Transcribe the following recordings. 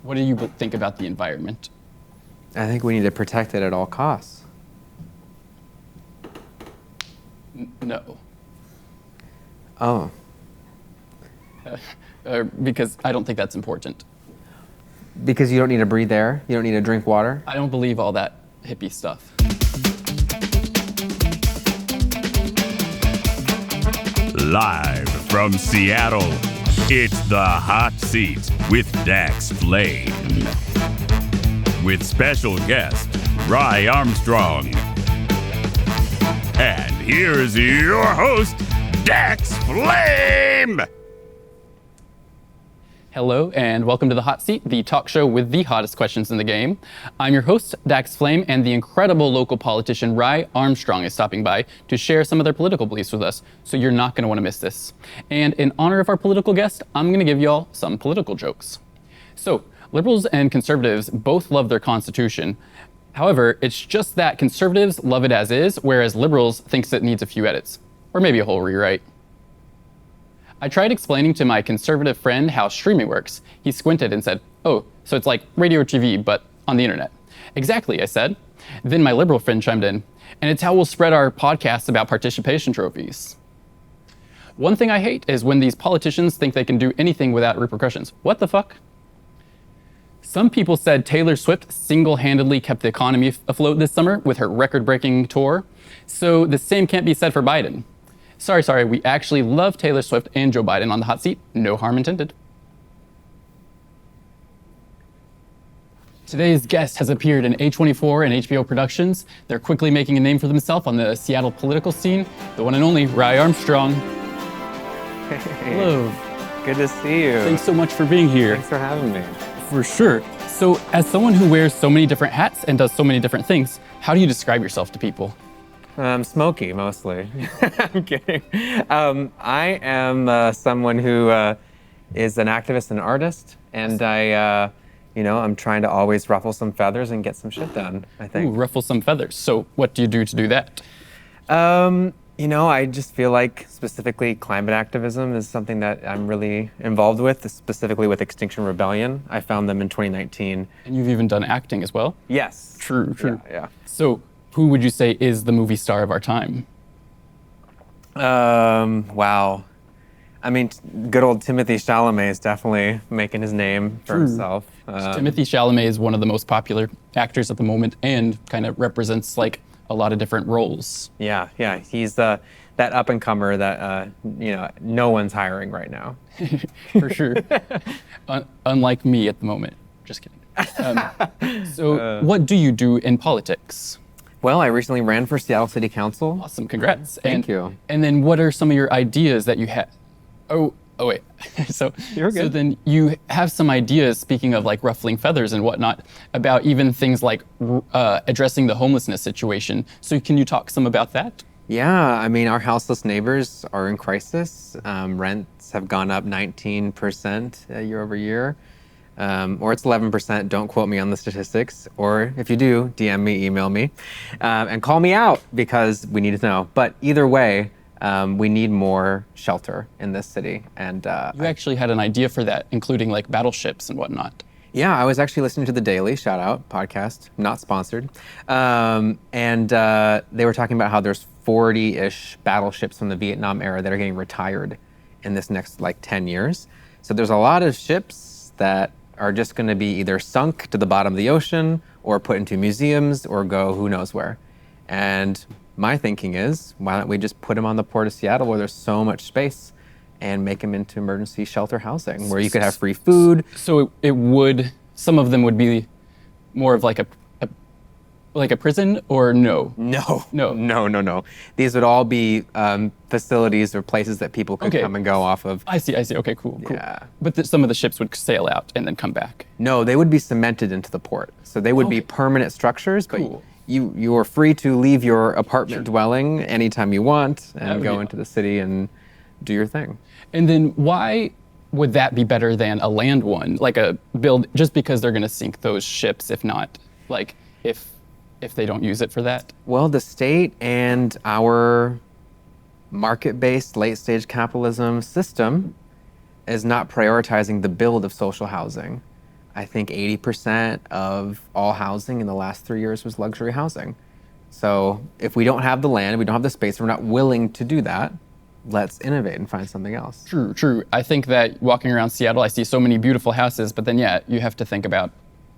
What do you think about the environment? I think we need to protect it at all costs. No. Oh. Because I don't think that's important. Because you don't need to breathe air? You don't need to drink water? I don't believe all that hippie stuff. Live from Seattle, it's The Hot Seat with Dax Flame. With special guest, Ry Armstrong. And here's your host, Dax Flame! Hello, and welcome to The Hot Seat, the talk show with the hottest questions in the game. I'm your host, Dax Flame, and the incredible local politician Ry Armstrong is stopping by to share some of their political beliefs with us, so you're not going to want to miss this. And in honor of our political guest, I'm going to give y'all some political jokes. So, liberals and conservatives both love their Constitution. However, it's just that conservatives love it as is, whereas liberals thinks it needs a few edits, or maybe a whole rewrite. I tried explaining to my conservative friend how streaming works. He squinted and said, "Oh, so it's like radio or TV, but on the internet." "Exactly," I said. Then my liberal friend chimed in, "And it's how we'll spread our podcasts about participation trophies." One thing I hate is when these politicians think they can do anything without repercussions. What the fuck? Some people said Taylor Swift single-handedly kept the economy afloat this summer with her record-breaking tour. So the same can't be said for Biden. Sorry, we actually love Taylor Swift and Joe Biden on the hot seat. No harm intended. Today's guest has appeared in A24 and HBO productions. They're quickly making a name for themselves on the Seattle political scene. The one and only Ry Armstrong. Hey. Hello. Good to see you. Thanks so much for being here. Thanks for having me. For sure. So, as someone who wears so many different hats and does so many different things, how do you describe yourself to people? Smoky, mostly. I'm kidding. I am someone who is an activist and artist, and I'm trying to always ruffle some feathers and get some shit done, I think. Ooh, ruffle some feathers. So what do you do to do that? I just feel like specifically climate activism is something that I'm really involved with, specifically with Extinction Rebellion. I found them in 2019. And you've even done acting as well? Yes. True. Yeah. So who would you say is the movie star of our time? Wow. I mean, good old Timothy Chalamet is definitely making his name for himself. Timothy Chalamet is one of the most popular actors at the moment and kind of represents like a lot of different roles. Yeah. He's that up-and-comer that, no one's hiring right now. For sure. Unlike me at the moment. Just kidding. So what do you do in politics? Well, I recently ran for Seattle City Council. Awesome, congrats. Thank you. And then what are some of your ideas that you have? Oh wait. So You're good. So then you have some ideas, speaking of like ruffling feathers and whatnot, about even things like addressing the homelessness situation. So can you talk some about that? Yeah, I mean, our houseless neighbors are in crisis. Rents have gone up 19% year over year. Or it's 11%, don't quote me on the statistics. Or if you do, DM me, email me, and call me out because we need to know. But either way, we need more shelter in this city. And You actually had an idea for that, including like battleships and whatnot. Yeah, I was actually listening to The Daily, shout out, podcast, not sponsored. And they were talking about how there's 40-ish battleships from the Vietnam era that are getting retired in this next 10 years. So there's a lot of ships that are just going to be either sunk to the bottom of the ocean or put into museums or go who knows where. And my thinking is, why don't we just put them on the Port of Seattle where there's so much space and make them into emergency shelter housing where you could have free food. So it would, some of them would be more of like a prison, or no? No. These would all be facilities or places that people could come and go off of. I see. Okay, cool. Yeah. But some of the ships would sail out and then come back. No, they would be cemented into the port. So they would be permanent structures, but you are free to leave your apartment dwelling anytime you want and go into the city and do your thing. And then why would that be better than a land one? Like a build, just because they're going to sink those ships if not, like if they don't use it for that? Well, the state and our market-based late-stage capitalism system is not prioritizing the build of social housing. I think 80% of all housing in the last 3 years was luxury housing. So if we don't have the land, we don't have the space, we're not willing to do that, let's innovate and find something else. True, true. I think that walking around Seattle, I see so many beautiful houses, but then, yeah, you have to think about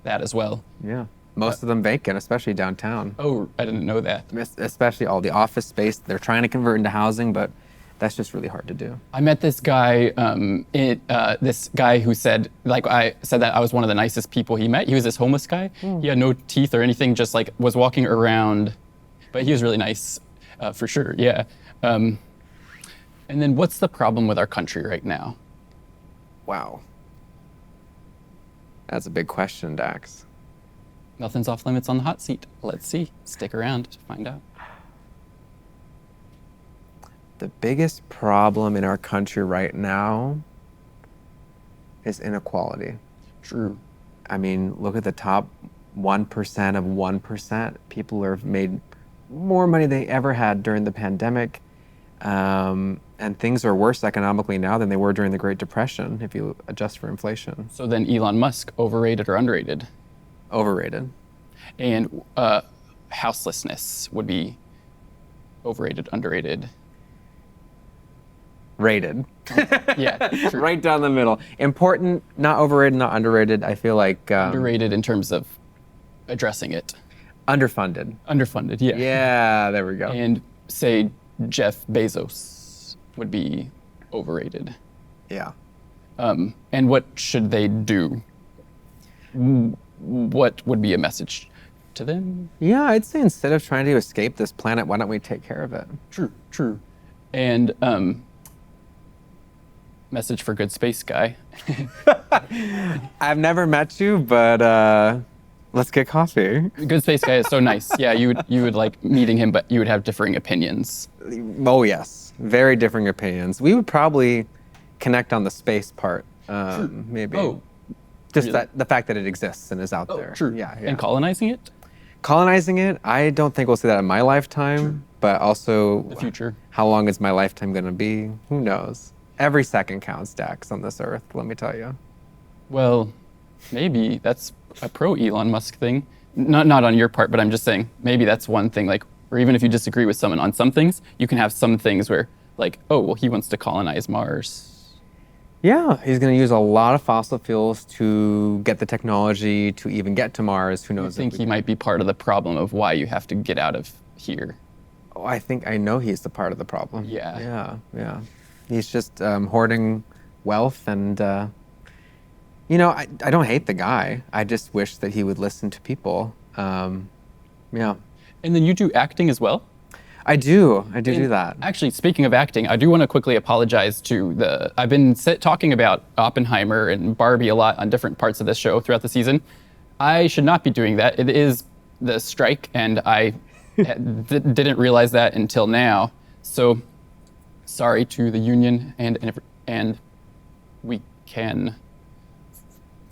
that as well. Yeah. Most of them vacant, especially downtown. Oh, I didn't know that. Especially all the office space they're trying to convert into housing, but that's just really hard to do. I met this guy, this guy who said, like, I said that I was one of the nicest people he met. He was this homeless guy. He had no teeth or anything, just like was walking around, but he was really nice, for sure, yeah. And then what's the problem with our country right now? Wow. That's a big question, Dax. Nothing's off limits on the hot seat. Let's see. Stick around to find out. The biggest problem in our country right now is inequality. True. I mean, look at the top 1% of 1%. People have made more money than they ever had during the pandemic. And things are worse economically now than they were during the Great Depression, if you adjust for inflation. So then Elon Musk, overrated or underrated? Overrated. And houselessness would be overrated, underrated. Rated. Yeah, true. Right down the middle. Important, not overrated, not underrated. I feel like Underrated in terms of addressing it. underfunded. Underfunded, yeah. Yeah, there we go. And say Jeff Bezos would be overrated. Yeah. And what should they do? What would be a message to them? Yeah, I'd say instead of trying to escape this planet, why don't we take care of it? True, true. And message for good space guy. I've never met you, but let's get coffee. Good space guy is so nice. Yeah, you would like meeting him, but you would have differing opinions. Oh, yes. Very differing opinions. We would probably connect on the space part, maybe. Oh, Just really? the fact that it exists and is out there. True. Yeah, yeah. And colonizing it? Colonizing it, I don't think we'll see that in my lifetime, but also The future. how long is my lifetime going to be? Who knows? Every second counts, Dax, on this earth, let me tell you. Well, maybe that's a pro Elon Musk thing. Not on your part, but I'm just saying maybe that's one thing. Like, or even if you disagree with someone on some things, you can have some things where, like, oh, well, he wants to colonize Mars. Yeah, he's going to use a lot of fossil fuels to get the technology to even get to Mars. Who I knows? think he might be part of the problem of why you have to get out of here. Oh, I think I know he's the part of the problem. Yeah. Yeah, yeah. He's just hoarding wealth and, you know, I don't hate the guy. I just wish that he would listen to people. Yeah. And then you do acting as well? I do that. Actually, speaking of acting, I do want to quickly apologize to I've been talking about Oppenheimer and Barbie a lot on different parts of this show throughout the season. I should not be doing that. It is the strike, and I didn't realize that until now. So, sorry to the union, and we can.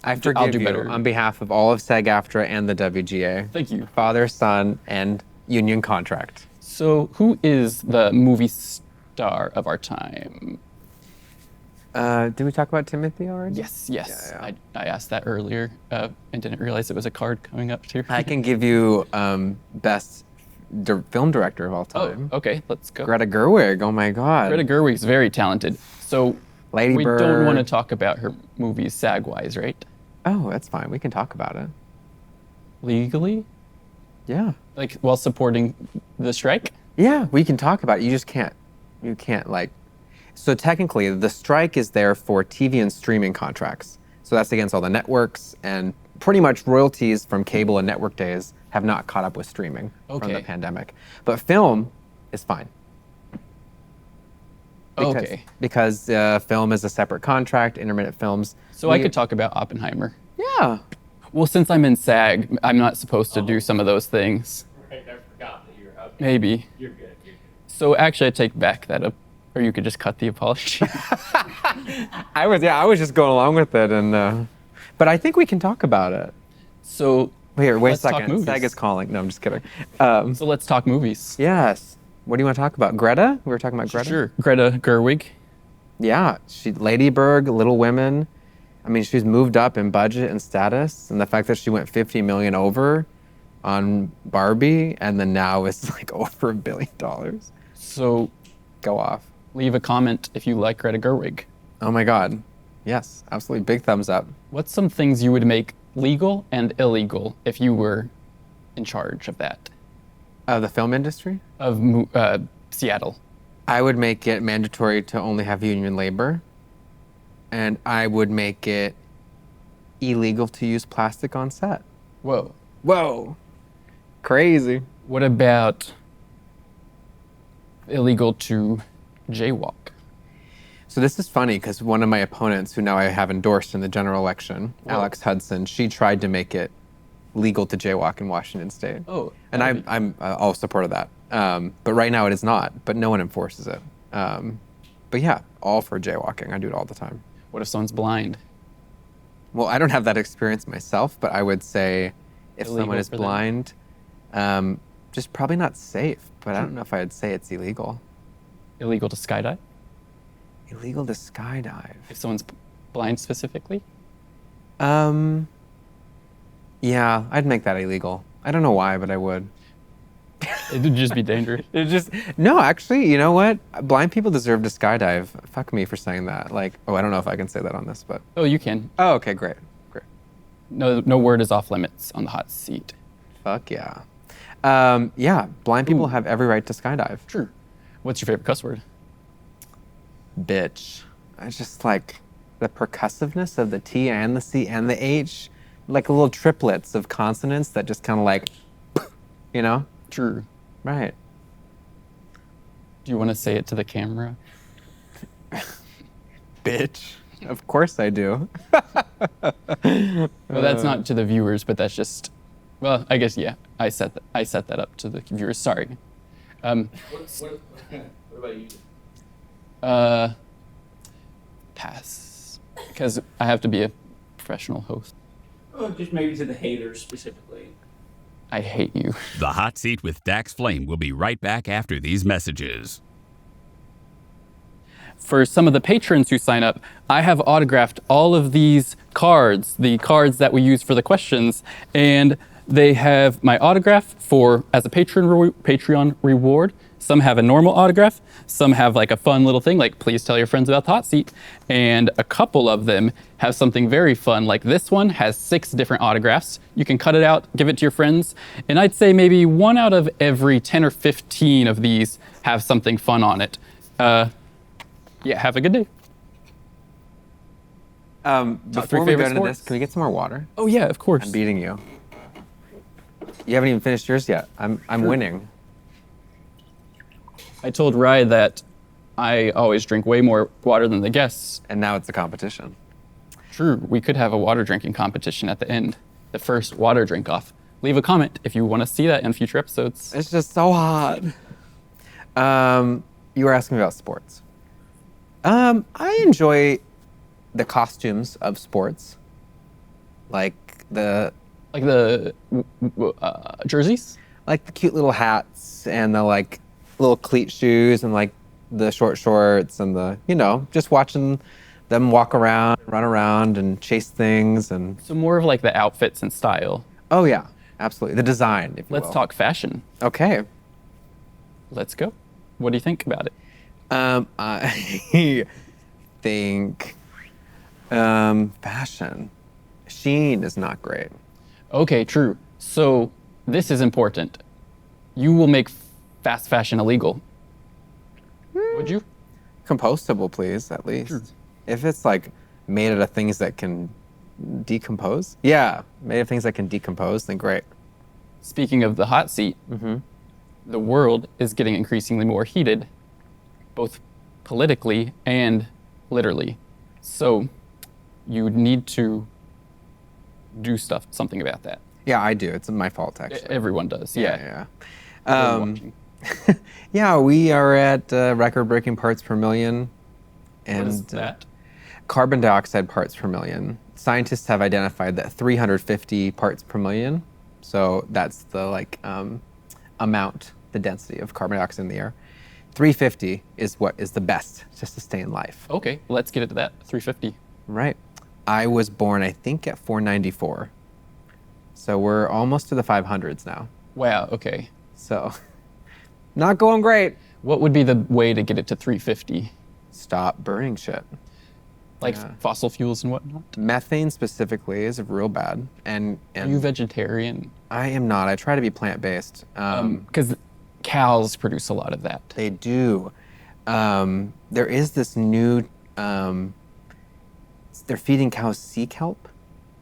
I I'll forgive do you better. on behalf of all of SAG-AFTRA and the WGA. Thank you. Father, son, and union contract. So, who is the movie star of our time? Did we talk about Timothy already? Yes. Yeah. I asked that earlier and didn't realize it was a card coming up too. I can give you best film director of all Oh, time. okay, let's go. Greta Gerwig. Oh my God. Greta Gerwig's very talented. So Lady we don't Bird. want to talk about her movies SAG-wise, right? Oh, that's fine. We can talk about it. Legally? Yeah. Like while supporting the strike? Yeah, we can talk about it. You just can't. You can't like. So technically, the strike is there for TV and streaming contracts. So that's against all the networks, and pretty much royalties from cable and network days have not caught up with streaming from the Okay. pandemic. But film is fine. Okay. Because film is a separate contract, intermittent films. So I could talk about Oppenheimer. Yeah. Well, since I'm in SAG, I'm not supposed to do some of those things. Right, I forgot that you're okay. Maybe. You're good. You're good. So actually, I take back that up. Or you could just cut the apology. I was just going along with it, and but I think we can talk about it. So Here, wait let's a talk second. movies. SAG is calling. No, I'm just kidding. So let's talk movies. Yes. What do you want to talk about? Greta? We were talking about Greta? Sure. Greta Gerwig. Yeah. Lady Bird, Little Women. I mean, she's moved up in budget and status, and the fact that she went 50 million over on Barbie, and then now it's like over $1 billion. So Go off. leave a comment if you like Greta Gerwig. Oh my God. Yes, absolutely. Big thumbs up. What's some things you would make legal and illegal if you were in charge of that? The film industry? Of Seattle. I would make it mandatory to only have union labor, and I would make it illegal to use plastic on set. Whoa. Whoa. Crazy. What about illegal to jaywalk? So this is funny because one of my opponents, who now I have endorsed in the general election, Whoa. Alex Hudson, she tried to make it legal to jaywalk in Washington State. Oh, and I'm all support of that. But right now it is not, but no one enforces it. But yeah, all for jaywalking. I do it all the time. What if someone's blind? Well, I don't have that experience myself, but I would say if Illegal someone is for them. blind, just probably not safe, but I don't know if I'd say it's illegal. Illegal to skydive? Illegal to skydive. If someone's blind specifically? Yeah, I'd make that illegal. I don't know why, but I would. It would just be dangerous. It just, no, actually, you know what? Blind people deserve to skydive. Fuck me for saying that. Like, oh, I don't know if I can say that on this, but. Oh, you can. Oh, okay, great. Great. No word is off limits on the hot seat. Fuck yeah. Yeah, blind people have every right to skydive. True. What's your favorite cuss word? Bitch. I just like the percussiveness of the T and the C and the H, like little triplets of consonants that just kind of like, you know? True. Right. Do you want to say it to the camera? Bitch. Of course I do. Well, that's not to the viewers, but that's just, well, I guess, yeah. I set that up to the viewers. Sorry. What about you? Pass. Because I have to be a professional host. Oh, just maybe to the haters specifically. I hate you. The Hot Seat with Dax Flame will be right back after these messages. For some of the patrons who sign up, I have autographed all of these cards, the cards that we use for the questions, and they have my autograph as a Patreon reward. Some have a normal autograph, some have like a fun little thing, like please tell your friends about the hot seat, and a couple of them have something very fun, like this one has 6 different autographs. You can cut it out, give it to your friends, and I'd say maybe 1 out of every 10 or 15 of these have something fun on it. Yeah, have a good day. Before we favorite go into sports? this, can we get some more water? Oh yeah, of course. I'm beating you. You haven't even finished yours yet. I'm winning. I told Ry that I always drink way more water than the guests. And now it's a competition. True, we could have a water drinking competition at the end. The first water drink off. Leave a comment if you want to see that in future episodes. It's just so hot. You were asking me about sports. I enjoy the costumes of sports, like the jerseys? like the cute little hats and the like little cleat shoes and like the short shorts and the, you know, just watching them walk around, run around and chase things and. So more of like the outfits and style. Oh yeah, absolutely. The design, if you Let's will. talk fashion. Okay. Let's go. What do you think about it? I think fashion. Sheen is not great. Okay, true. So this is important. You will make fast fashion illegal. Would you? Compostable, please, at least. Sure. If it's like made out of things that can decompose. Yeah, made of things that can decompose, then great. Speaking of the hot seat, the world is getting increasingly more heated, both politically and literally. So you need to do something about that. Yeah, I do. It's my fault, actually. Everyone does, yeah. Yeah. Everyone watching. Yeah, we are at record-breaking parts per million. And What is that? Carbon dioxide parts per million. Scientists have identified that 350 parts per million. So that's the amount, the density of carbon dioxide in the air. 350 is what is the best to sustain life. Okay, let's get into that. 350. Right. I was born, I think, at 494. So we're almost to the 500s now. Wow, okay. So, not going great. What would be the way to get it to 350? Stop burning shit. Like Yeah. fossil fuels and whatnot? Methane specifically is real bad. And Are you vegetarian? I am not. I try to be plant-based. Because cows produce a lot of that. They do. There is this new, they're feeding cows sea kelp,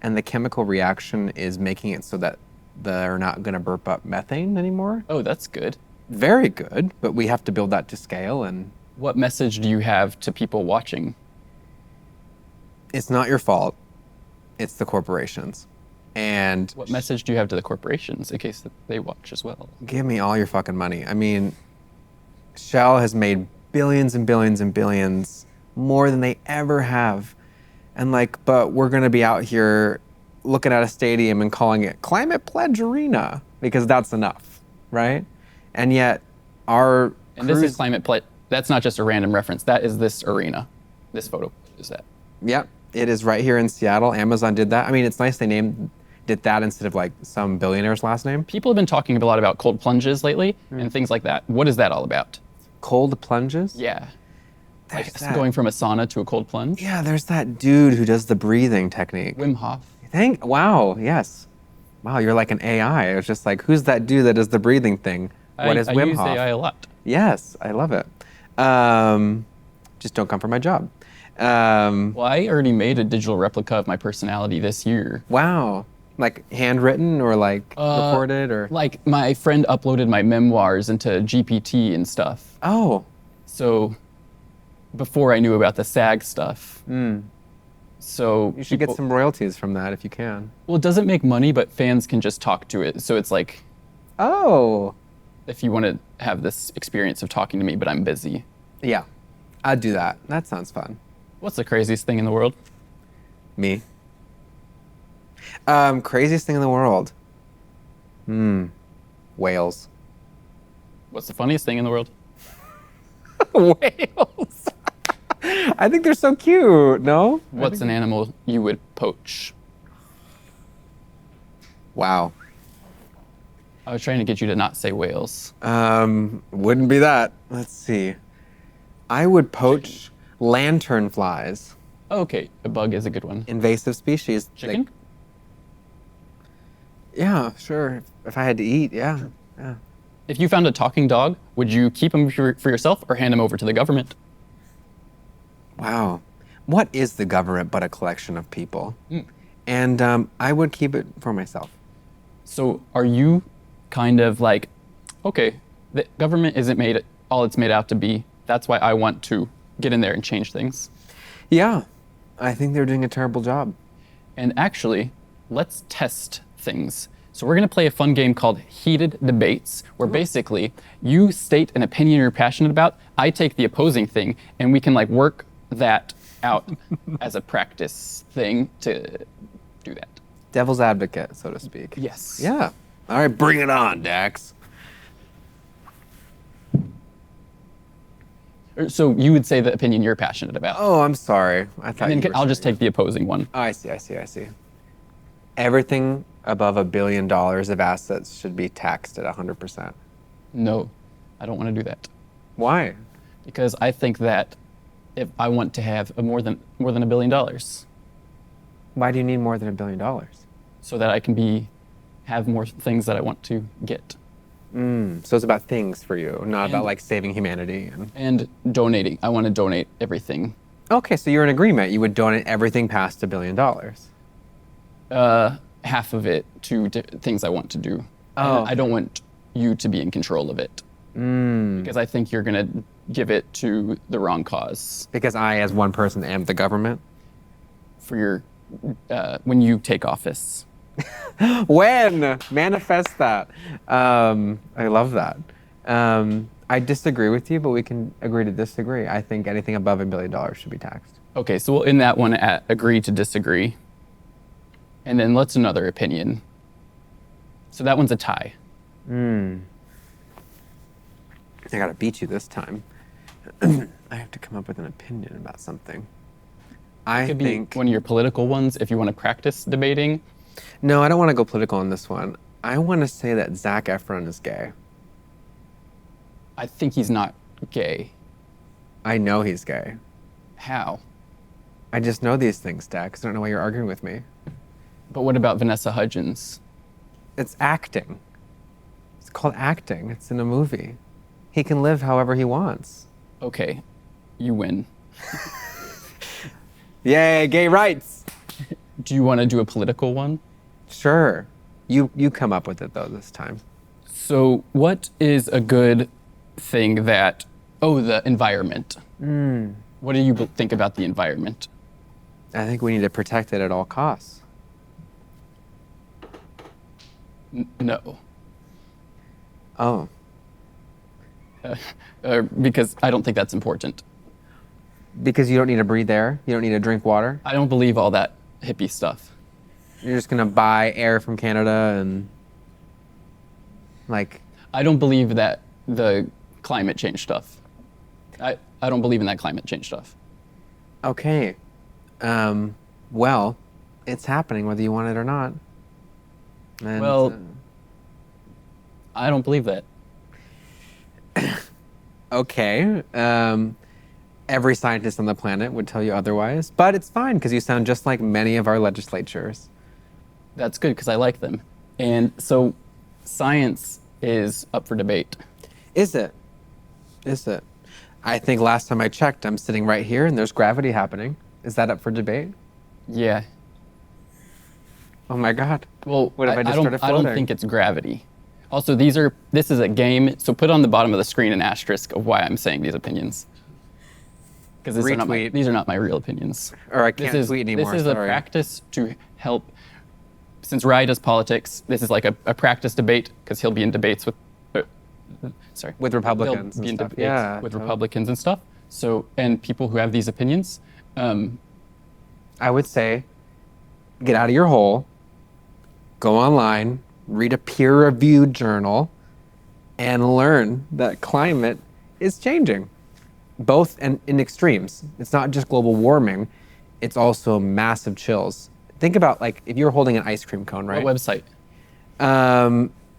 and the chemical reaction is making it so that they're not going to burp up methane anymore. Oh, that's good. Very good, but we have to build that to scale, and What message do you have to people watching? it's not your fault. It's the corporations. And What message do you have to the corporations in case that they watch as well? give me all your fucking money. I mean, Shell has made billions and billions and billions, more than they ever have. And like, but we're going to be out here looking at a stadium and calling it Climate Pledge Arena because that's enough, right? And yet our And this is climate pledge. That's not just a random reference. That is this arena. This photo is that. Yep, it is right here in Seattle. Amazon did that. I mean, it's nice they named it that instead of like some billionaire's last name. People have been talking a lot about cold plunges lately and things like that. What is that all about? Cold plunges? Yeah. Like There's that. going from a sauna to a cold plunge? Yeah, there's that dude who does the breathing technique. Wim Hof. Wow, yes. Wow, you're like an AI. I was just like, who's that dude that does the breathing thing? What is I Wim use Hof? AI a lot. Yes, I love it. Just don't come for my job. Well, I already made a digital replica of my personality this year. Wow. Like handwritten or like recorded or? Like my friend uploaded my memoirs into GPT and stuff. Oh, So before I knew about the SAG stuff. So you should get some royalties from that if you can. Well, it doesn't make money, but fans can just talk to it. So it's like Oh, if you want to have this experience of talking to me, but I'm busy. yeah. I'd do that. That sounds fun. What's the craziest thing in the world? Me. Craziest thing in the world. Whales. What's the funniest thing in the world? Whales. I think they're so cute, no? What's an animal you would poach? Wow. I was trying to get you to not say whales. Wouldn't be that. Let's see. I would poach lanternflies, Oh, okay, a bug is a good one. invasive species. Chicken? Yeah, sure. If I had to eat, yeah. If you found a talking dog, would you keep him for yourself or hand him over to the government? Wow. What is the government but a collection of people? And I would keep it for myself. So are you kind of like, okay, the government isn't made all it's made out to be. That's why I want to get in there and change things. Yeah, I think they're doing a terrible job. And actually, let's test things. So we're going to play a fun game called Heated Debates, where basically you state an opinion you're passionate about, I take the opposing thing, and we can like work that out as a practice thing to do that. Devil's advocate, so to speak. Yes. Yeah. All right, bring it on, Dax. So you would say the opinion you're passionate about. Oh, I'm sorry. I thought And then you were I'll just saying- take the opposing one. Oh, I see. Everything above $1 billion of assets should be taxed at 100%. No, I don't want to do that. Why? Because I think that if I want to have more than $1 billion, Why do you need more than $1 billion? so that I can have more things that I want to get. So it's about things for you, not about And- like saving humanity. And donating. I want to donate everything. Okay, so you're in agreement. You would donate everything past $1 billion. Half of it to things I want to do. Oh, And I don't want you to be in control of it. Because I think you're going to give it to the wrong cause Because I, as one person, am the government. for your when you take office. When? Manifest that. I love that. I disagree with you, but we can agree to disagree. I think anything above $1 billion should be taxed. Okay, so we'll end that one at agree to disagree. And then let's another opinion. So that one's a tie. I gotta beat you this time. I have to come up with an opinion about something. I Could be think one of your political ones if you want to practice debating. no, I don't want to go political on this one. I want to say that Zac Efron is gay. I think he's not gay. I know he's gay. How? I just know these things, Dax. I don't know why you're arguing with me. But what about Vanessa Hudgens? It's acting. It's called acting. It's in a movie. He can live however he wants. Okay, you win. Yay, gay rights. Do you want to do a political one? Sure. You come up with it though this time. So, what is a good thing that? Oh, the environment. What do you think about the environment? I think we need to protect it at all costs. No, Oh, because I don't think that's important. because you don't need to breathe air, you don't need to drink water. I don't believe all that hippie stuff. You're just gonna buy air from Canada and like I don't believe that the climate change stuff. I don't believe in that climate change stuff. okay. Well, it's happening whether you want it or not. And, Well, I don't believe that. okay. Every scientist on the planet would tell you otherwise, but it's fine because you sound just like many of our legislatures. That's good because I like them. And so science is up for debate. Is it? Is it? I think last time I checked, I'm sitting right here and there's gravity happening. Is that up for debate? Yeah. Oh my God. Well, What if I just don't, started I don't floating? think it's gravity. Also, this is a game, so put on the bottom of the screen an asterisk of why I'm saying these opinions. Because Retweet. these are not my real opinions. Or I can't tweet anymore. This is a sorry. practice to help. Since Ry does politics, this is like a practice debate because he'll be in debates with, sorry, With he'll Republicans be in and stuff. debates Yeah. with totally. Republicans and stuff. So and people who have these opinions. I would say get out of your hole, go online, read a peer-reviewed journal, and learn that climate is changing, both in extremes. It's not just global warming, it's also massive chills. Think about like if you're holding an ice cream cone, right? What website?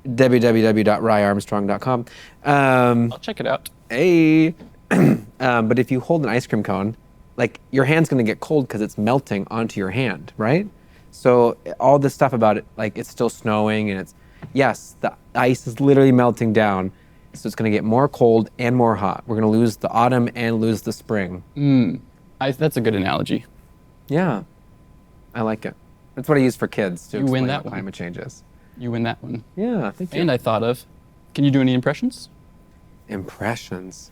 www.ryarmstrong.com. I'll check it out. Hey. But if you hold an ice cream cone, like your hand's gonna get cold because it's melting onto your hand, right? So all this stuff about it, like it's still snowing and yes, the ice is literally melting down. So it's gonna get more cold and more hot. We're gonna lose the autumn and lose the spring. That's a good analogy. Yeah, I like it. That's what I use for kids to You win explain that what one. climate changes. You win that one. Yeah, thank you. And I thought of, can you do any impressions? Impressions.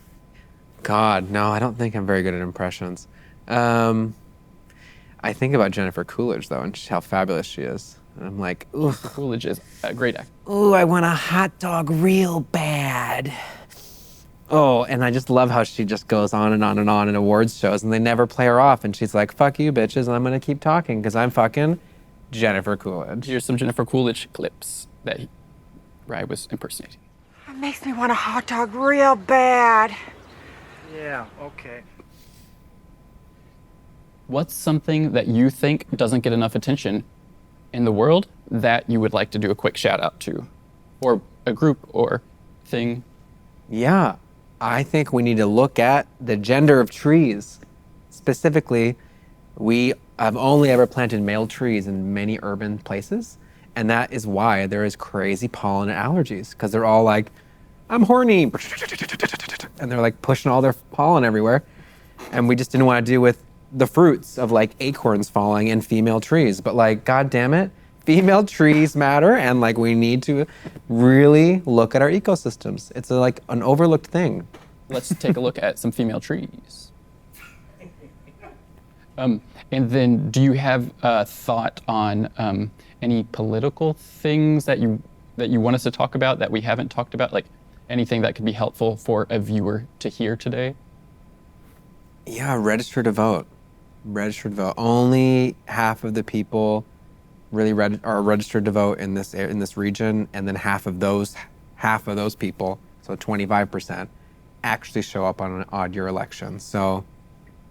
God, no, I don't think I'm very good at impressions. I think about Jennifer Coolidge though, and how fabulous she is. And I'm like, ooh, Coolidge is a great actor. ooh, I want a hot dog real bad. Oh, and I just love how she just goes on and on and on in awards shows, and they never play her off. And she's like, "Fuck you, bitches," and I'm gonna keep talking because I'm fucking Jennifer Coolidge. Here's some Jennifer Coolidge clips that Ry was impersonating. It makes me want a hot dog real bad. Yeah, okay. What's something that you think doesn't get enough attention in the world that you would like to do a quick shout out to? Or a group or thing? Yeah, I think we need to look at the gender of trees. Specifically, we have only ever planted male trees in many urban places, and that is why there is crazy pollen allergies, because they're all like, I'm horny, and they're like pushing all their pollen everywhere, and we just didn't want to deal with the fruits of like acorns falling in female trees. But like, god damn it, female trees matter, and like we need to really look at our ecosystems. It's like an overlooked thing. Let's take a look at some female trees. And then, do you have a thought on any political things that you want us to talk about that we haven't talked about? Like anything that could be helpful for a viewer to hear today? Yeah, register to vote. Register to vote. Only half of the people really are registered to vote in this region, and then half of those people, so 25%, actually show up on an odd year election. So,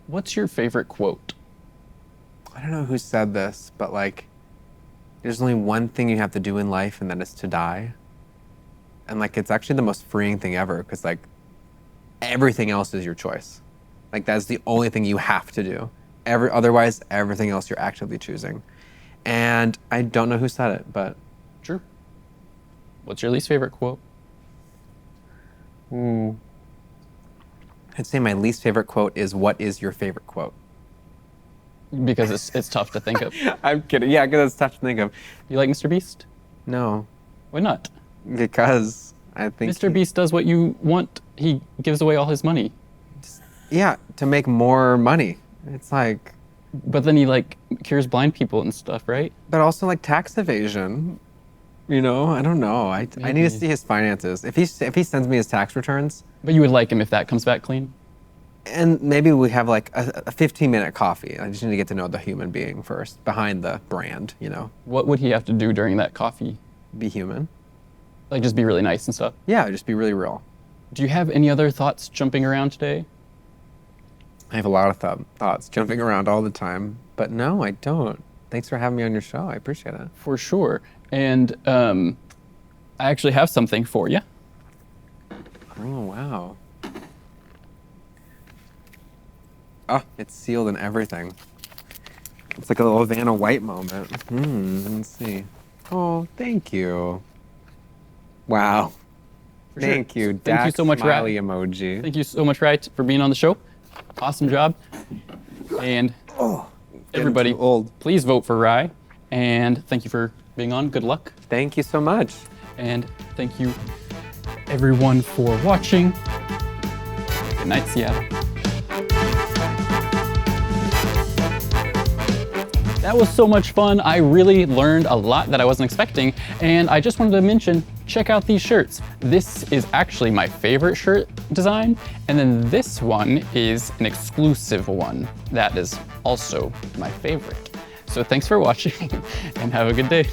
What's your favorite quote? I don't know who said this, but like, there's only one thing you have to do in life, and that is to die. And like, it's actually the most freeing thing ever, because like, everything else is your choice. Like, that's the only thing you have to do. Otherwise, everything else you're actively choosing. And I don't know who said it, but Sure. What's your least favorite quote? I'd say my least favorite quote is, "What is your favorite quote?" Because it's tough to think of. I'm kidding. Yeah, because it's tough to think of. You like Mr. Beast? No, Why not? because I think Mr. Beast does what you want. He gives away all his money. Yeah, to make more money. It's like, But then he like cures blind people and stuff, right? but also like tax evasion. You know, I don't know. I need to Maybe. see his finances. If he sends me his tax returns, But you would like him if that comes back clean? and maybe we have like a 15-minute coffee. I just need to get to know the human being first, behind the brand. You know, What would he have to do during that coffee? be human. Like just be really nice and stuff? Yeah, just be really real. Do you have any other thoughts jumping around today? I have a lot of thoughts jumping around all the time, but no, I don't. Thanks for having me on your show. I appreciate it. For sure. And I actually have something for you. Oh, wow. Oh, it's sealed and everything. It's like a little Vanna White moment. Let's see. Oh, thank you. Wow. sure. Thank you. Thank you Dax so much, smiley Rat. emoji. Thank you so much, Ry, for being on the show. Awesome job. And everybody, too old. please vote for Ry. And thank you for being on. Good luck. Thank you so much. And thank you, everyone, for watching. Good night, Seattle. That was so much fun. I really learned a lot that I wasn't expecting. And I just wanted to mention, check out these shirts. This is actually my favorite shirt design. And then this one is an exclusive one that is also my favorite. So thanks for watching and have a good day.